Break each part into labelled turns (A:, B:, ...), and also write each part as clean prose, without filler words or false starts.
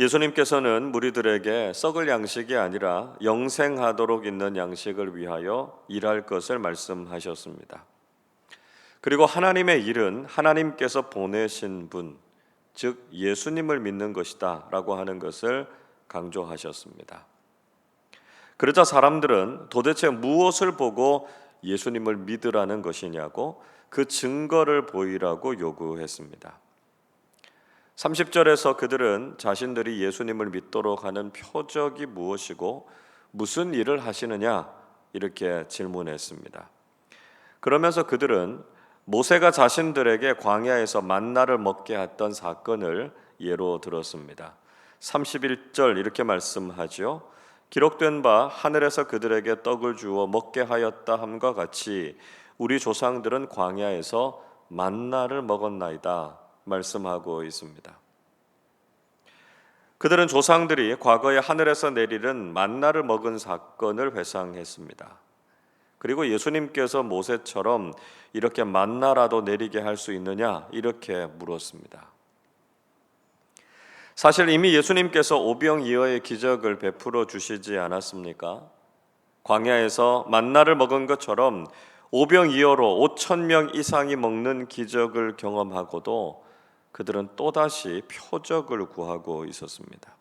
A: 예수님께서는 무리들에게 썩을 양식이 아니라 영생하도록 있는 양식을 위하여 일할 것을 말씀하셨습니다. 그리고 하나님의 일은 하나님께서 보내신 분, 즉 예수님을 믿는 것이다 라고 하는 것을 강조하셨습니다. 그러자 사람들은 도대체 무엇을 보고 예수님을 믿으라는 것이냐고 그 증거를 보이라고 요구했습니다. 30절에서 그들은 자신들이 예수님을 믿도록 하는 표적이 무엇이고 무슨 일을 하시느냐 이렇게 질문했습니다. 그러면서 그들은 모세가 자신들에게 광야에서 만나를 먹게 했던 사건을 예로 들었습니다. 31절 이렇게 말씀하죠. 기록된 바 하늘에서 그들에게 떡을 주어 먹게 하였다 함과 같이 우리 조상들은 광야에서 만나를 먹었나이다 말씀하고 있습니다. 그들은 조상들이 과거에 하늘에서 내리는 만나를 먹은 사건을 회상했습니다. 그리고 예수님께서 모세처럼 이렇게 만나라도 내리게 할 수 있느냐 이렇게 물었습니다. 사실 이미 예수님께서 오병이어의 기적을 베풀어 주시지 않았습니까? 광야에서 만나를 먹은 것처럼 오병이어로 5,000명 이상이 먹는 기적을 경험하고도 그들은 또다시 표적을 구하고 있었습니다.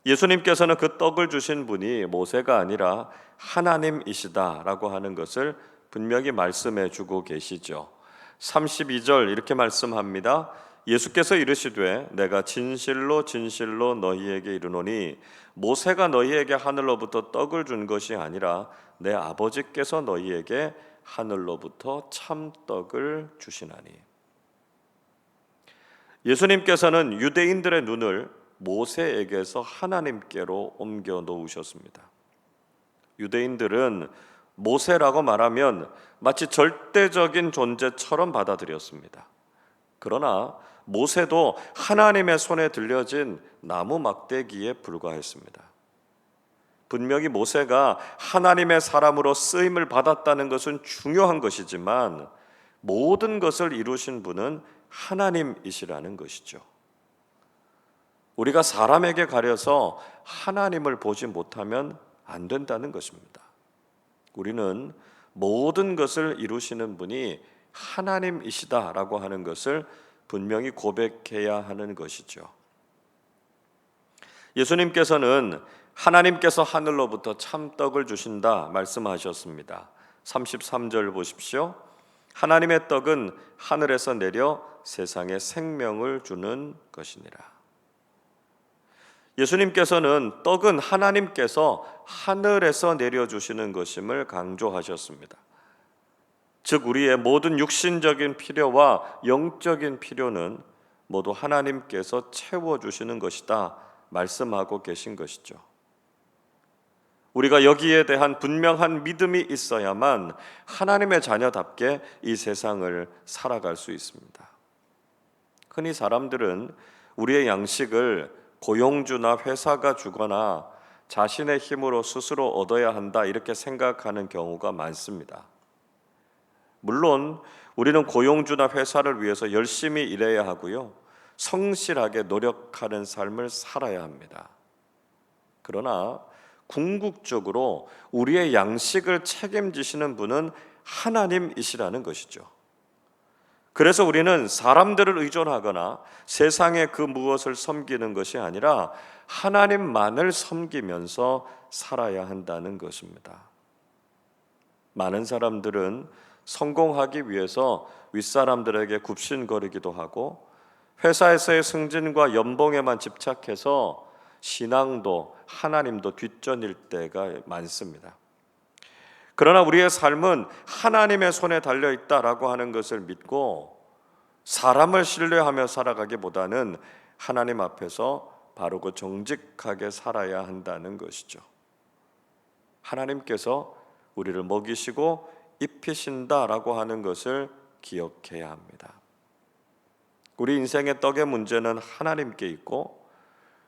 A: 예수님께서는 그 떡을 주신 분이 모세가 아니라 하나님이시다라고 하는 것을 분명히 말씀해 주고 계시죠. 32절 이렇게 말씀합니다. 예수께서 이르시되 내가 진실로 진실로 너희에게 이르노니 모세가 너희에게 하늘로부터 떡을 준 것이 아니라 내 아버지께서 너희에게 하늘로부터 참떡을 주시나니. 예수님께서는 유대인들의 눈을 모세에게서 하나님께로 옮겨 놓으셨습니다. 유대인들은 모세라고 말하면 마치 절대적인 존재처럼 받아들였습니다. 그러나 모세도 하나님의 손에 들려진 나무 막대기에 불과했습니다. 분명히 모세가 하나님의 사람으로 쓰임을 받았다는 것은 중요한 것이지만 모든 것을 이루신 분은 하나님이시라는 것이죠. 우리가 사람에게 가려서 하나님을 보지 못하면 안 된다는 것입니다. 우리는 모든 것을 이루시는 분이 하나님이시다라고 하는 것을 분명히 고백해야 하는 것이죠. 예수님께서는 하나님께서 하늘로부터 참떡을 주신다 말씀하셨습니다. 33절 보십시오. 하나님의 떡은 하늘에서 내려 세상에 생명을 주는 것이니라. 예수님께서는 떡은 하나님께서 하늘에서 내려주시는 것임을 강조하셨습니다. 즉 우리의 모든 육신적인 필요와 영적인 필요는 모두 하나님께서 채워주시는 것이다 말씀하고 계신 것이죠. 우리가 여기에 대한 분명한 믿음이 있어야만 하나님의 자녀답게 이 세상을 살아갈 수 있습니다. 흔히 사람들은 우리의 양식을 고용주나 회사가 주거나 자신의 힘으로 스스로 얻어야 한다 이렇게 생각하는 경우가 많습니다. 물론 우리는 고용주나 회사를 위해서 열심히 일해야 하고요, 성실하게 노력하는 삶을 살아야 합니다. 그러나 궁극적으로 우리의 양식을 책임지시는 분은 하나님이시라는 것이죠. 그래서 우리는 사람들을 의존하거나 세상의 그 무엇을 섬기는 것이 아니라 하나님만을 섬기면서 살아야 한다는 것입니다. 많은 사람들은 성공하기 위해서 윗사람들에게 굽신거리기도 하고 회사에서의 승진과 연봉에만 집착해서 신앙도 하나님도 뒷전일 때가 많습니다. 그러나 우리의 삶은 하나님의 손에 달려있다라고 하는 것을 믿고 사람을 신뢰하며 살아가기보다는 하나님 앞에서 바르고 정직하게 살아야 한다는 것이죠. 하나님께서 우리를 먹이시고 입히신다라고 하는 것을 기억해야 합니다. 우리 인생의 떡의 문제는 하나님께 있고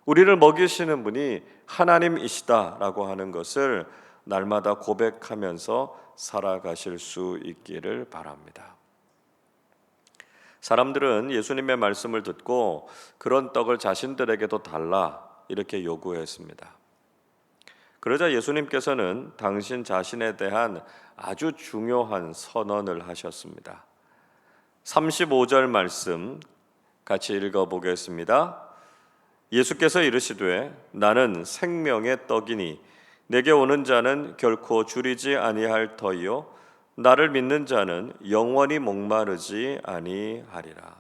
A: 우리를 먹이시는 분이 하나님이시다라고 하는 것을 날마다 고백하면서 살아가실 수 있기를 바랍니다. 사람들은 예수님의 말씀을 듣고 그런 떡을 자신들에게도 달라 이렇게 요구했습니다. 그러자 예수님께서는 당신 자신에 대한 아주 중요한 선언을 하셨습니다. 35절 말씀 같이 읽어보겠습니다. 예수께서 이르시되 나는 생명의 떡이니 내게 오는 자는 결코 줄이지 아니할 터이요 나를 믿는 자는 영원히 목마르지 아니하리라.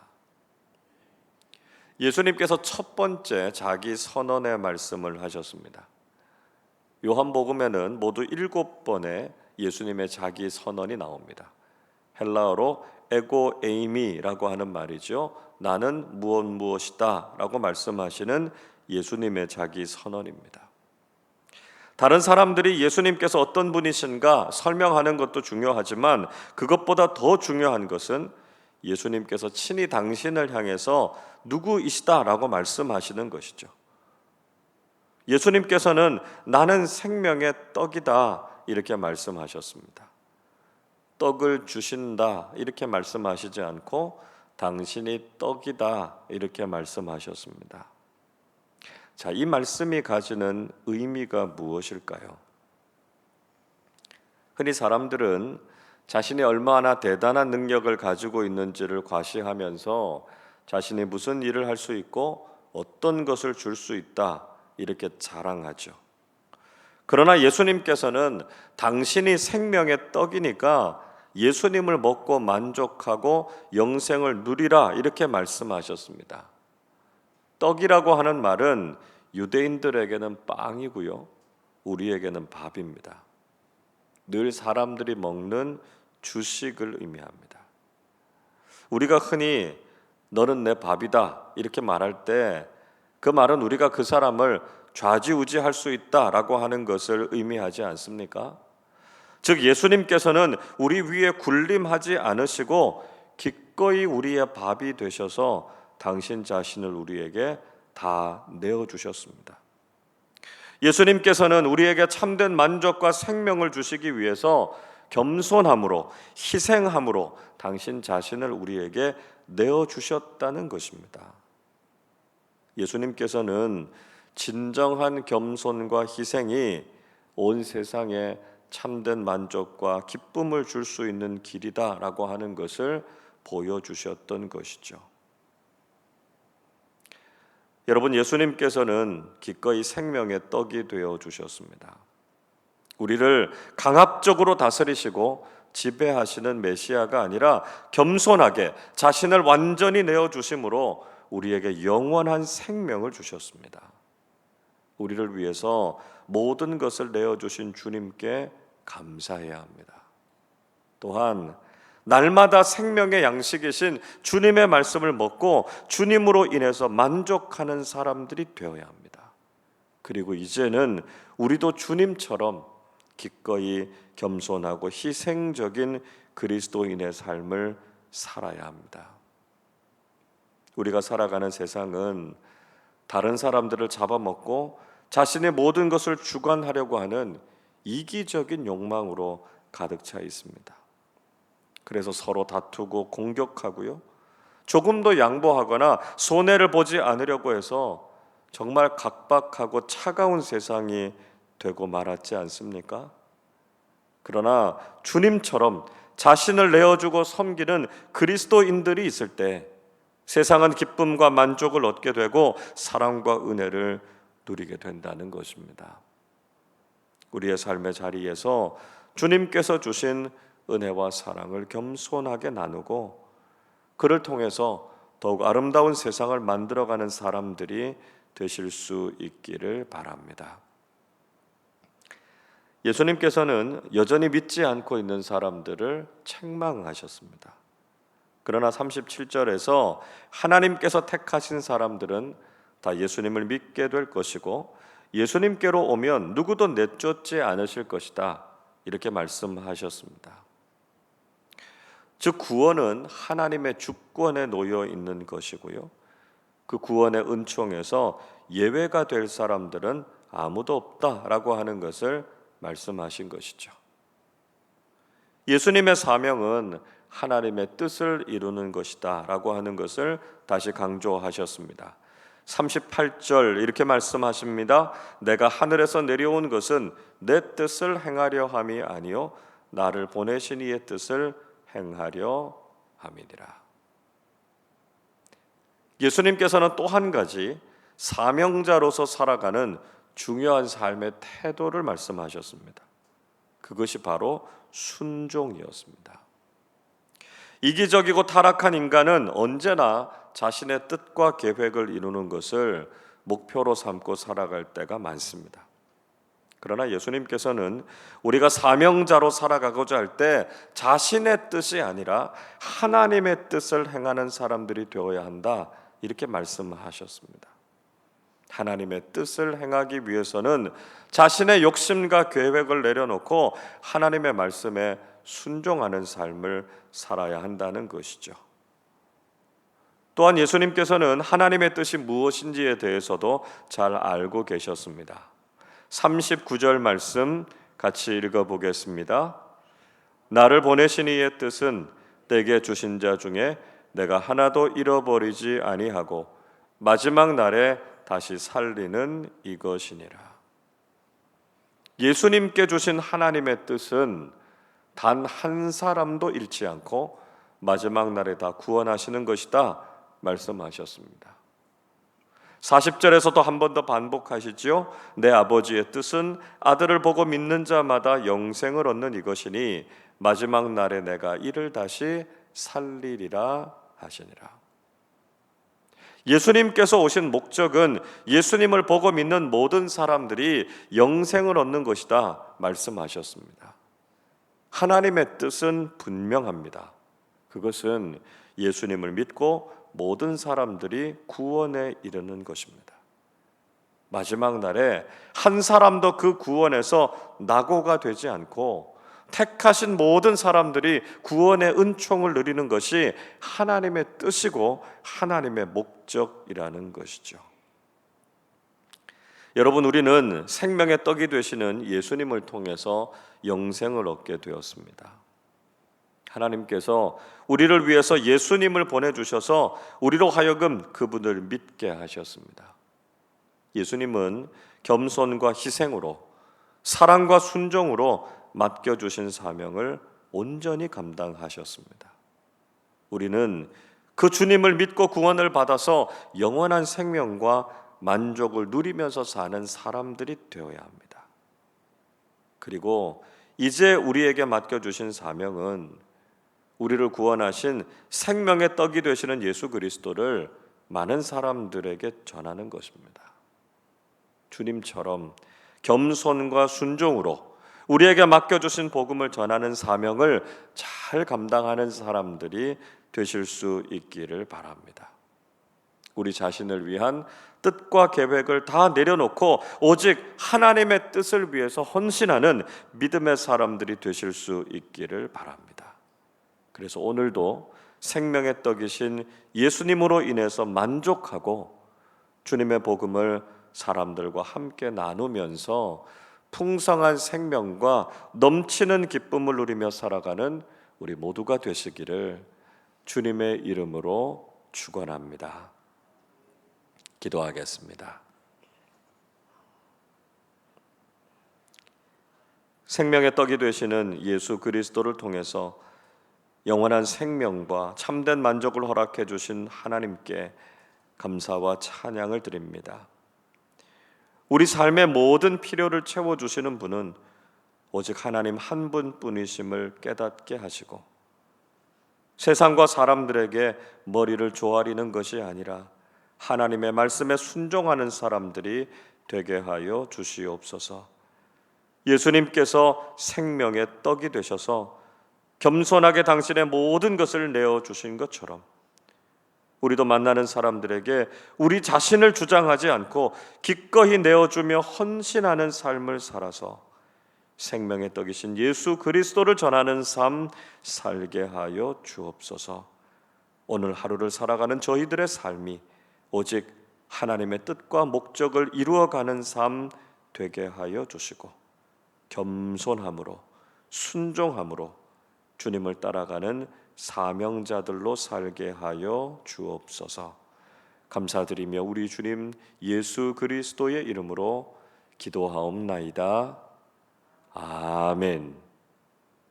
A: 예수님께서 첫 번째 자기 선언의 말씀을 하셨습니다. 요한복음에는 모두 7번의 예수님의 자기 선언이 나옵니다. 헬라어로 에고 에이미라고 하는 말이죠. 나는 무엇이다 라고 말씀하시는 예수님의 자기 선언입니다. 다른 사람들이 예수님께서 어떤 분이신가 설명하는 것도 중요하지만 그것보다 더 중요한 것은 예수님께서 친히 당신을 향해서 누구이시다라고 말씀하시는 것이죠. 예수님께서는 나는 생명의 떡이다 이렇게 말씀하셨습니다. 떡을 주신다 이렇게 말씀하시지 않고 당신이 떡이다 이렇게 말씀하셨습니다. 자, 이 말씀이 가지는 의미가 무엇일까요? 흔히 사람들은 자신이 얼마나 대단한 능력을 가지고 있는지를 과시하면서 자신이 무슨 일을 할 수 있고 어떤 것을 줄 수 있다 이렇게 자랑하죠. 그러나 예수님께서는 당신이 생명의 떡이니까 예수님을 먹고 만족하고 영생을 누리라 이렇게 말씀하셨습니다. 떡이라고 하는 말은 유대인들에게는 빵이고요, 우리에게는 밥입니다. 늘 사람들이 먹는 주식을 의미합니다. 우리가 흔히 너는 내 밥이다 이렇게 말할 때 그 말은 우리가 그 사람을 좌지우지할 수 있다라고 하는 것을 의미하지 않습니까? 즉 예수님께서는 우리 위에 군림하지 않으시고 기꺼이 우리의 밥이 되셔서 당신 자신을 우리에게 다 내어주셨습니다. 예수님께서는 우리에게 참된 만족과 생명을 주시기 위해서 겸손함으로 희생함으로 당신 자신을 우리에게 내어주셨다는 것입니다. 예수님께서는 진정한 겸손과 희생이 온 세상에 참된 만족과 기쁨을 줄 수 있는 길이다라고 하는 것을 보여주셨던 것이죠. 여러분, 예수님께서는 기꺼이 생명의 떡이 되어 주셨습니다. 우리를 강압적으로 다스리시고 지배하시는 메시아가 아니라 겸손하게 자신을 완전히 내어주심으로 우리에게 영원한 생명을 주셨습니다. 우리를 위해서 모든 것을 내어주신 주님께 감사해야 합니다. 또한 날마다 생명의 양식이신 주님의 말씀을 먹고 주님으로 인해서 만족하는 사람들이 되어야 합니다. 그리고 이제는 우리도 주님처럼 기꺼이 겸손하고 희생적인 그리스도인의 삶을 살아야 합니다. 우리가 살아가는 세상은 다른 사람들을 잡아먹고 자신의 모든 것을 주관하려고 하는 이기적인 욕망으로 가득 차 있습니다. 그래서 서로 다투고 공격하고요, 조금도 양보하거나 손해를 보지 않으려고 해서 정말 각박하고 차가운 세상이 되고 말았지 않습니까? 그러나 주님처럼 자신을 내어주고 섬기는 그리스도인들이 있을 때 세상은 기쁨과 만족을 얻게 되고 사랑과 은혜를 누리게 된다는 것입니다. 우리의 삶의 자리에서 주님께서 주신 은혜와 사랑을 겸손하게 나누고 그를 통해서 더욱 아름다운 세상을 만들어가는 사람들이 되실 수 있기를 바랍니다. 예수님께서는 여전히 믿지 않고 있는 사람들을 책망하셨습니다. 그러나 37절에서 하나님께서 택하신 사람들은 다 예수님을 믿게 될 것이고 예수님께로 오면 누구도 내쫓지 않으실 것이다 이렇게 말씀하셨습니다. 즉 구원은 하나님의 주권에 놓여 있는 것이고요, 그 구원의 은총에서 예외가 될 사람들은 아무도 없다라고 하는 것을 말씀하신 것이죠. 예수님의 사명은 하나님의 뜻을 이루는 것이다 라고 하는 것을 다시 강조하셨습니다. 38절 이렇게 말씀하십니다. 내가 하늘에서 내려온 것은 내 뜻을 행하려 함이 아니요 나를 보내신 이의 뜻을 행하려 함이니라. 예수님께서는 또 한 가지 사명자로서 살아가는 중요한 삶의 태도를 말씀하셨습니다. 그것이 바로 순종이었습니다. 이기적이고 타락한 인간은 언제나 자신의 뜻과 계획을 이루는 것을 목표로 삼고 살아갈 때가 많습니다. 그러나 예수님께서는 우리가 사명자로 살아가고자 할 때 자신의 뜻이 아니라 하나님의 뜻을 행하는 사람들이 되어야 한다, 이렇게 말씀하셨습니다. 하나님의 뜻을 행하기 위해서는 자신의 욕심과 계획을 내려놓고 하나님의 말씀에 순종하는 삶을 살아야 한다는 것이죠. 또한 예수님께서는 하나님의 뜻이 무엇인지에 대해서도 잘 알고 계셨습니다. 39절 말씀 같이 읽어보겠습니다. 나를 보내신 이의 뜻은 내게 주신 자 중에 내가 하나도 잃어버리지 아니하고 마지막 날에 다시 살리는 이것이니라. 예수님께 주신 하나님의 뜻은 단 한 사람도 잃지 않고 마지막 날에 다 구원하시는 것이다 말씀하셨습니다. 40절에서도 한 번 더 반복하시죠. 내 아버지의 뜻은 아들을 보고 믿는 자마다 영생을 얻는 이것이니 마지막 날에 내가 이를 다시 살리리라 하시니라. 예수님께서 오신 목적은 예수님을 보고 믿는 모든 사람들이 영생을 얻는 것이다 말씀하셨습니다. 하나님의 뜻은 분명합니다. 그것은 예수님을 믿고 모든 사람들이 구원에 이르는 것입니다. 마지막 날에 한 사람도 그 구원에서 낙오가 되지 않고 택하신 모든 사람들이 구원의 은총을 누리는 것이 하나님의 뜻이고 하나님의 목적이라는 것이죠. 여러분, 우리는 생명의 떡이 되시는 예수님을 통해서 영생을 얻게 되었습니다. 하나님께서 우리를 위해서 예수님을 보내주셔서 우리로 하여금 그분을 믿게 하셨습니다. 예수님은 겸손과 희생으로, 사랑과 순종으로 맡겨주신 사명을 온전히 감당하셨습니다. 우리는 그 주님을 믿고 구원을 받아서 영원한 생명과 만족을 누리면서 사는 사람들이 되어야 합니다. 그리고 이제 우리에게 맡겨주신 사명은 우리를 구원하신 생명의 떡이 되시는 예수 그리스도를 많은 사람들에게 전하는 것입니다. 주님처럼 겸손과 순종으로 우리에게 맡겨주신 복음을 전하는 사명을 잘 감당하는 사람들이 되실 수 있기를 바랍니다. 우리 자신을 위한 뜻과 계획을 다 내려놓고 오직 하나님의 뜻을 위해서 헌신하는 믿음의 사람들이 되실 수 있기를 바랍니다. 그래서 오늘도 생명의 떡이신 예수님으로 인해서 만족하고 주님의 복음을 사람들과 함께 나누면서 풍성한 생명과 넘치는 기쁨을 누리며 살아가는 우리 모두가 되시기를 주님의 이름으로 축원합니다. 기도하겠습니다. 생명의 떡이 되시는 예수 그리스도를 통해서 영원한 생명과 참된 만족을 허락해 주신 하나님께 감사와 찬양을 드립니다. 우리 삶의 모든 필요를 채워주시는 분은 오직 하나님 한 분뿐이심을 깨닫게 하시고 세상과 사람들에게 머리를 조아리는 것이 아니라 하나님의 말씀에 순종하는 사람들이 되게 하여 주시옵소서. 예수님께서 생명의 떡이 되셔서 겸손하게 당신의 모든 것을 내어주신 것처럼 우리도 만나는 사람들에게 우리 자신을 주장하지 않고 기꺼이 내어주며 헌신하는 삶을 살아서 생명의 떡이신 예수 그리스도를 전하는 삶 살게 하여 주옵소서. 오늘 하루를 살아가는 저희들의 삶이 오직 하나님의 뜻과 목적을 이루어가는 삶 되게 하여 주시고 겸손함으로 순종함으로 주님을 따라가는 사명자들로 살게 하여 주옵소서. 감사드리며 우리 주님 예수 그리스도의 이름으로 기도하옵나이다. 아멘.